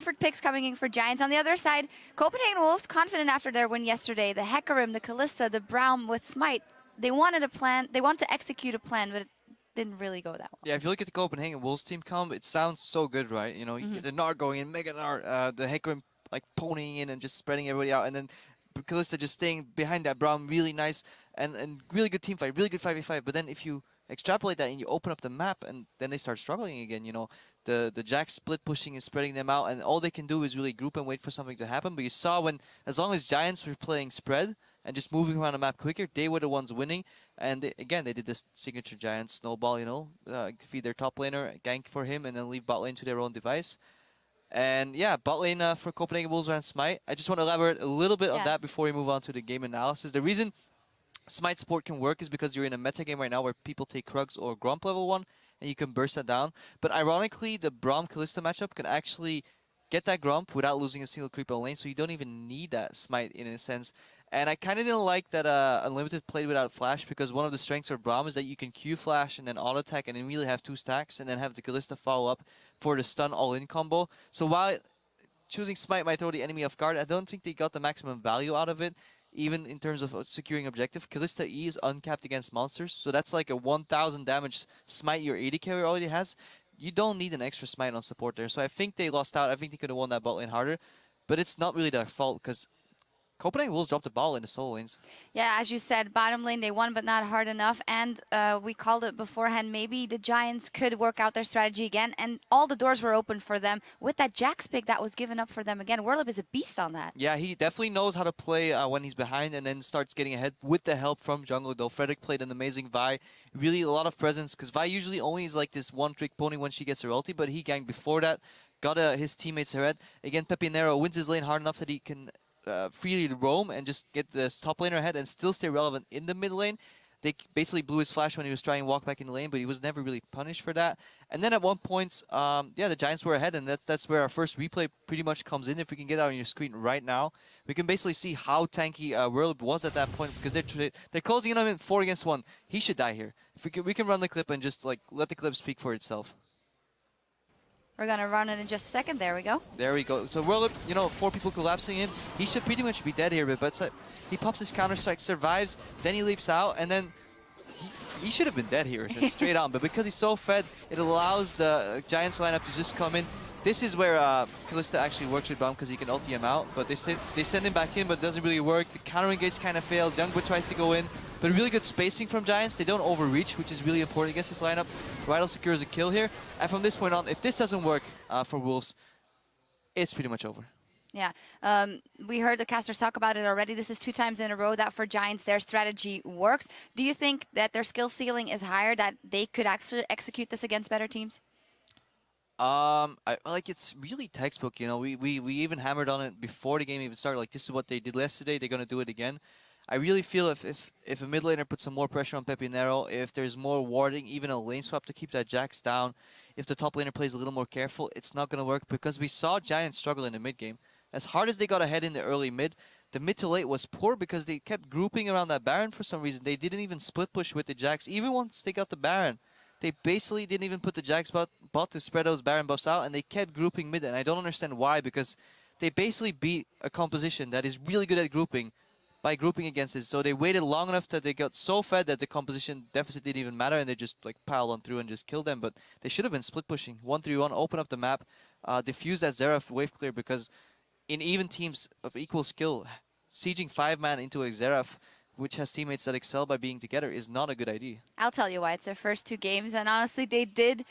For picks coming in for Giants. On the other side, Copenhagen Wolves, confident after their win yesterday. The Hecarim, the Kalista, the Braum with Smite. They wanted a plan. They wanted to execute a plan, but it didn't really go that well. Yeah, if you look at the Copenhagen Wolves team comp, it sounds so good, right? You know, you get the Nard going in, Mega Nard, the Hecarim like ponying in and just spreading everybody out, and then Kalista just staying behind that Braum, really nice and really good team fight, really good 5v5. But then if you extrapolate that and you open up the map, and then they start struggling again. You know, the Jack split pushing is spreading them out, and all they can do is really group and wait for something to happen. But you saw when, as long as Giants were playing spread and just moving around the map quicker, they were the ones winning. And again, they did this signature Giants snowball, you know, feed their top laner, gank for him, and then leave bot lane to their own device. And yeah, bot lane for Copenhagen Wolves ran Smite. I just want to elaborate a little bit on that before we move on to the game analysis. The reason Smite support can work is because you're in a meta game right now where people take Krugs or Gromp level 1, and you can burst that down. But ironically, the Braum Kalista matchup can actually get that Gromp without losing a single creep on lane, so you don't even need that Smite in a sense. And I kind of didn't like that Unlimited played without Flash, because one of the strengths of Braum is that you can Q Flash and then auto attack and then really have 2 stacks and then have the Kalista follow up for the stun all-in combo. So while choosing Smite might throw the enemy off guard, I don't think they got the maximum value out of it, even in terms of securing objective. Kalista E is uncapped against monsters, so that's like a 1000 damage Smite your AD carrier already has. You don't need an extra Smite on support there, so I think they lost out. I think they could have won that bot lane harder, but it's not really their fault, because Copenhagen Wolves dropped the ball in the solo lanes. Yeah, as you said, bottom lane they won, but not hard enough. And we called it beforehand, maybe the Giants could work out their strategy again, and all the doors were open for them with that Jax pick that was given up for them again. Whirlip is a beast on that. Yeah, he definitely knows how to play when he's behind and then starts getting ahead with the help from jungle, though. Frederick played an amazing Vi. Really a lot of presence, because Vi usually only is like this one-trick pony when she gets her ulti, but he ganked before that, got his teammates her head. Again, Pepinero wins his lane hard enough that he can freely roam and just get the top laner ahead and still stay relevant in the mid lane. They basically blew his flash when he was trying to walk back in the lane, but he was never really punished for that. And then at one point, yeah, the Giants were ahead, and that's where our first replay pretty much comes in. If we can get out on your screen right now, we can basically see how tanky Whirlip was at that point, because they're closing in on him 4 against 1. He should die here. If we can run the clip and just like let the clip speak for itself. We're going to run it in just a second. There we go. There we go. So Whirlip, you know, 4 people collapsing him. He should pretty much be dead here, but he pops his counter-strike, survives, then he leaps out, and then he should have been dead here, just straight on. But because he's so fed, it allows the Giants lineup to just come in. This is where Kalista actually works with Braum, because he can ulti him out, but they send him back in, but it doesn't really work. The counter-engage kind of fails. Youngwood tries to go in, but really good spacing from Giants. They don't overreach, which is really important against this lineup. Rydell secures a kill here, and from this point on, if this doesn't work for Wolves, it's pretty much over. Yeah, we heard the casters talk about it already. This is 2 times in a row that for Giants their strategy works. Do you think that their skill ceiling is higher, that they could actually execute this against better teams? Like, it's really textbook, you know. We even hammered on it before the game even started. Like, this is what they did yesterday. They're gonna do it again. I really feel if a mid laner puts some more pressure on Pepinero, if there's more warding, even a lane swap to keep that Jax down, if the top laner plays a little more careful, it's not gonna work, because we saw Giants struggle in the mid game. As hard as they got ahead in the early mid, the mid to late was poor, because they kept grouping around that Baron for some reason. They didn't even split push with the Jax, even once they got the Baron. They basically didn't even put the Jax bot to spread those Baron buffs out, and they kept grouping mid, and I don't understand why, because they basically beat a composition that is really good at grouping by grouping against it. So they waited long enough that they got so fed that the composition deficit didn't even matter, and they just like piled on through and just killed them. But they should have been split pushing 1-3-1, open up the map, diffuse that Xerath wave clear, because in even teams of equal skill, sieging 5-man into a Xerath, which has teammates that excel by being together, is not a good idea. I'll tell you why. It's their first 2 games, and honestly, they did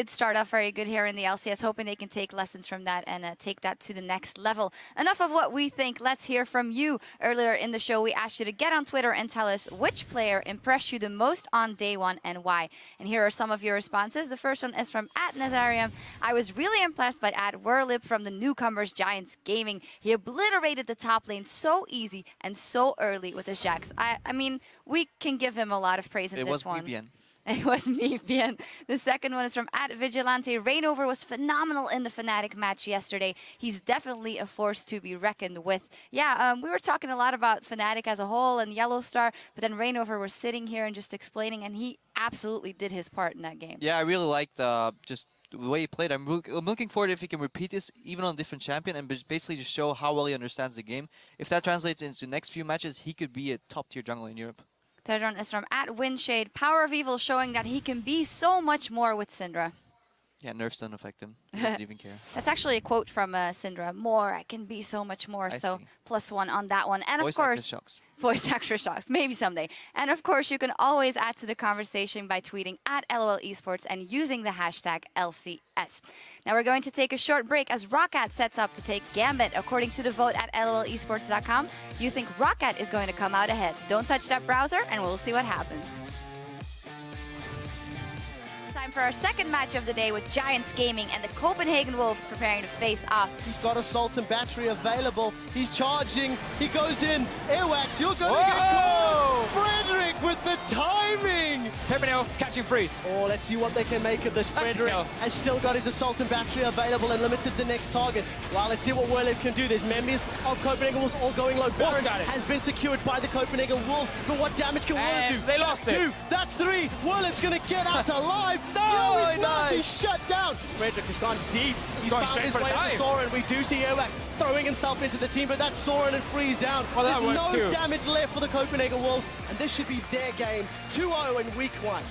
start off very good here in the LCS, hoping they can take lessons from that and take that to the next level. Enough of what we think. Let's hear from you. Earlier in the show, we asked you to get on Twitter and tell us which player impressed you the most on day 1 and why. And here are some of your responses. The first one is from @Nazarium. I was really impressed by @Whirlip from the newcomers Giants Gaming. He obliterated the top lane so easy and so early with his Jax. I mean, we can give him a lot of praise in this one. It was Bibian. It was me, bien. The second one is from @Vigilante. Rainover was phenomenal in the Fnatic match yesterday. He's definitely a force to be reckoned with. Yeah, we were talking a lot about Fnatic as a whole and Yellow Star, but then Rainover was sitting here and just explaining, and he absolutely did his part in that game. Yeah, I really liked just the way he played. I'm looking forward if he can repeat this even on a different champion and basically just show how well he understands the game. If that translates into next few matches, he could be a top-tier jungler in Europe. Third one is from @Windshade. Power of Evil showing that he can be so much more with Syndra. Yeah, nerfs don't affect him. He doesn't even care. That's actually a quote from Syndra. More, I can be so much more. So +1 on that one. And Voice of course, actor shocks. voice actor shocks, maybe someday. And of course, you can always add to the conversation by tweeting @LOL Esports and using the hashtag LCS. Now we're going to take a short break as Roccat sets up to take Gambit. According to the vote at lolesports.com, you think Roccat is going to come out ahead. Don't touch that browser and we'll see what happens. Time for our second match of the day with Giants Gaming and the Copenhagen Wolves preparing to face off. He's got Assault and Battery available. He's charging. He goes in. Airwax, you're going to get close. Frederick with the timing. Pimpernel catching freeze. Oh, let's see what they can make of this. Frederick has still got his Assault and Battery available and limited the next target. Well, let's see what Werlev can do. There's members of Copenhagen Wolves all going low. Baron has been secured by the Copenhagen Wolves. But what damage can Werlev do? They lost That's it. 2. That's 3. Werlev's going to get out alive. No, he's not. He's shut down. Frederick has gone deep. He's going found straight his for the way to dive. Soren. We do see Airwax throwing himself into the team, but that's Soren and freeze down. Well, that There's works no too. damage left for the Copenhagen Wolves, and this should be their game. 2-0 in week 1.